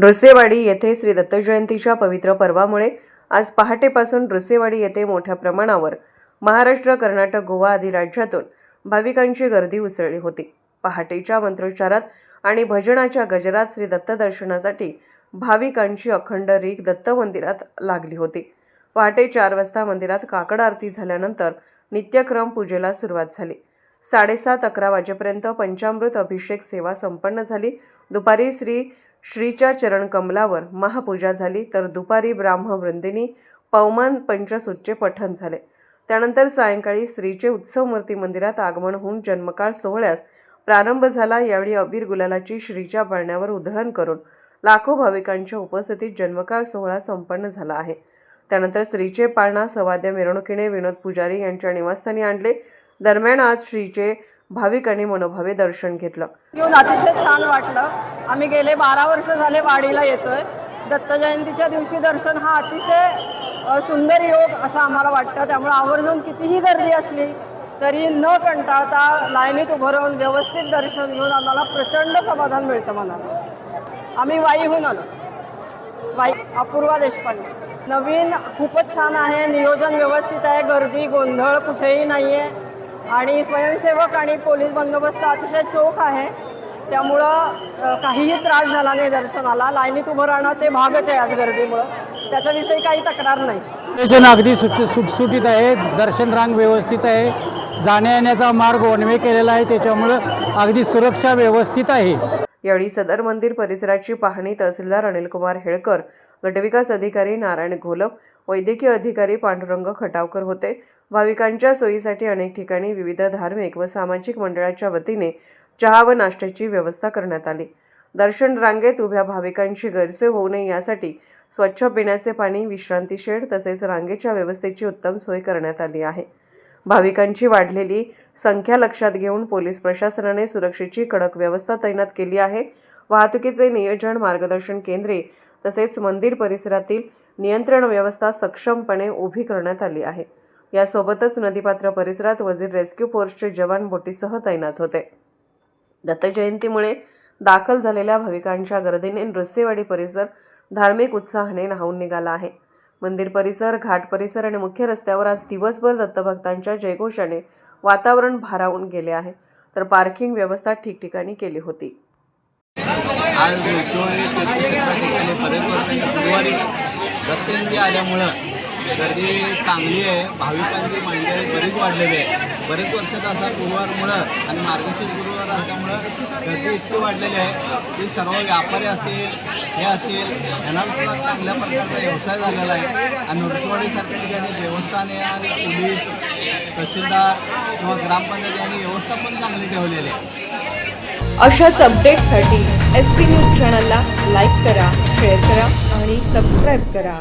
नृसिंहवाडी येथे श्री दत्त जयंतीच्या पवित्र पर्वामुळे आज पहाटेपासून नृसिंहवाडी येथे मोठ्या प्रमाणावर महाराष्ट्र, कर्नाटक, गोवा आदी राज्यातून भाविकांची गर्दी उसळली होती। पहाटेच्या मंत्रोच्चारात आणि भजनाच्या गजरात श्री दत्त दर्शनासाठी भाविकांची अखंड रीघ दत्त मंदिरात लागली होती। पहाटे 4 वाजता मंदिरात काकड आरती झाल्यानंतर नित्यक्रम पूजेला सुरुवात झाली। 7:30-11 वाजेपर्यंत पंचामृत अभिषेक सेवा संपन्न झाली। दुपारी श्रीच्या चरण कमलावर महापूजा झाली, तर दुपारी ब्राह्मवृंदिनी पवमान पंचसूतचे पठण झाले। त्यानंतर सायंकाळी श्रीचे उत्सव मूर्ती मंदिरात आगमन होऊन जन्मकाळ सोहळ्यास प्रारंभ झाला। यावेळी अबीर गुलालाची श्रीच्या पाळण्यावर उधळण करून लाखो भाविकांच्या उपस्थितीत जन्मकाळ सोहळा संपन्न झाला आहे। त्यानंतर श्रीचे पाळणा सवाद्य मिरवणुकीने विनोद पुजारी यांच्या निवासस्थानी आणले। दरम्यान आज श्रीचे भाविकांनी मनोभावे दर्शन घेतलं। अतिशय छान वाटलं। आम्ही गेले 12 वर्ष झाले वाडीला येतोय। दत्त जयंतीच्या दिवशी दर्शन हा अतिशय सुंदर योग असं आम्हाला वाटतं। त्यामुळे आवर्जून कितीही गर्दी असली तरी न कंटाळता लाईनीत उभं राहून व्यवस्थित दर्शन घेऊन आम्हाला प्रचंड समाधान मिळतं मनाला। आम्ही वाईहून आलो। वाई अपूर्वा देशपांडे। नवीन खूपच छान आहे, नियोजन व्यवस्थित आहे, गर्दी गोंधळ कुठेही नाही आहे आणि स्वयंसेवक आणि पोलीस बंदोबस्त अतिशय चोख आहे। त्यामुळं काहीही त्रास झाला नाही दर्शनाला। लाईनीत उभं राहणं ते भागच आहे आज गर्दीमुळं, त्याच्याविषयी काही तक्रार नाही। नियोजन अगदी सुटसुटीत आहे, दर्शन रांग व्यवस्थित आहे, जाण्या येण्याचा मार्ग वन वे केलेला आहे, त्याच्यामुळं अगदी सुरक्षा व्यवस्थित आहे। यावेळी सदर मंदिर परिसराची पाहणी तहसीलदार अनिलकुमार हेळकर, गटविकास अधिकारी नारायण घोलप, वैद्यकीय अधिकारी पांडुरंग खटावकर होते। भाविकांच्या सोयीसाठी अनेक ठिकाणी विविध धार्मिक व सामाजिक मंडळाच्या वतीने चहा व नाश्त्याची व्यवस्था करण्यात आली। दर्शन रांगेत उभ्या भाविकांची गैरसोय होऊ नये यासाठी स्वच्छ पिण्याचे पाणी, विश्रांती शेड तसेच रांगेच्या व्यवस्थेची उत्तम सोय करण्यात आली आहे। भाविकांची वाढलेली संख्या लक्षात घेऊन पोलीस प्रशासनाने सुरक्षेची कडक व्यवस्था तैनात केली आहे। वाहतुकीचे नियोजन, मार्गदर्शन केंद्रे तसेच मंदिर परिसरातील नियंत्रण व्यवस्था सक्षमपणे उभी करण्यात आली आहे। यासोबतच नदीपात्र परिसरात वजीर रेस्क्यू फोर्सचे जवान बोटीसह तैनात होते। दत्त जयंतीमुळे दाखल झालेल्या भाविकांच्या गर्दीने नृसिंहवाडी परिसर धार्मिक उत्साहाने न्हाऊन निघाला आहे। मंदिर परिसर, घाट परिसर आणि मुख्य रस्त्यावर आज दिवसभर दत्तभक्तांच्या जयघोषाने वातावरण भारावून गेले आहे, तर पार्किंग व्यवस्था ठिकठिकाणी केली होती। आज नृसिंहवाडी ठिकाणी बरेच वर्षांनी गुरुवारी दत्त जयंती आल्यामुळं गर्दी चांगली आहे। भाविकांची मंडळी बरीच वाढलेली आहे। बरेच वर्षात असा गुरुवारमुळं आणि मार्गशीर्ष गुरुवार असल्यामुळं गर्दी इतकी वाढलेली आहे की सर्व व्यापारी असतील, हे असतील, यांना सुद्धा चांगल्या प्रकारचा व्यवसाय झालेला आहे। आणि नृसिंहवाडीसारख्या ठिकाणी देवस्थाने आणि पोलीस, तहसीलदार किंवा ग्रामपंचायत यांनी व्यवस्था पण चांगली ठेवलेली आहे। अशाच अपडेट्ससाठी SP न्यूज चॅनलला लाईक करा, शेअर करा आणि सबस्क्राईब करा।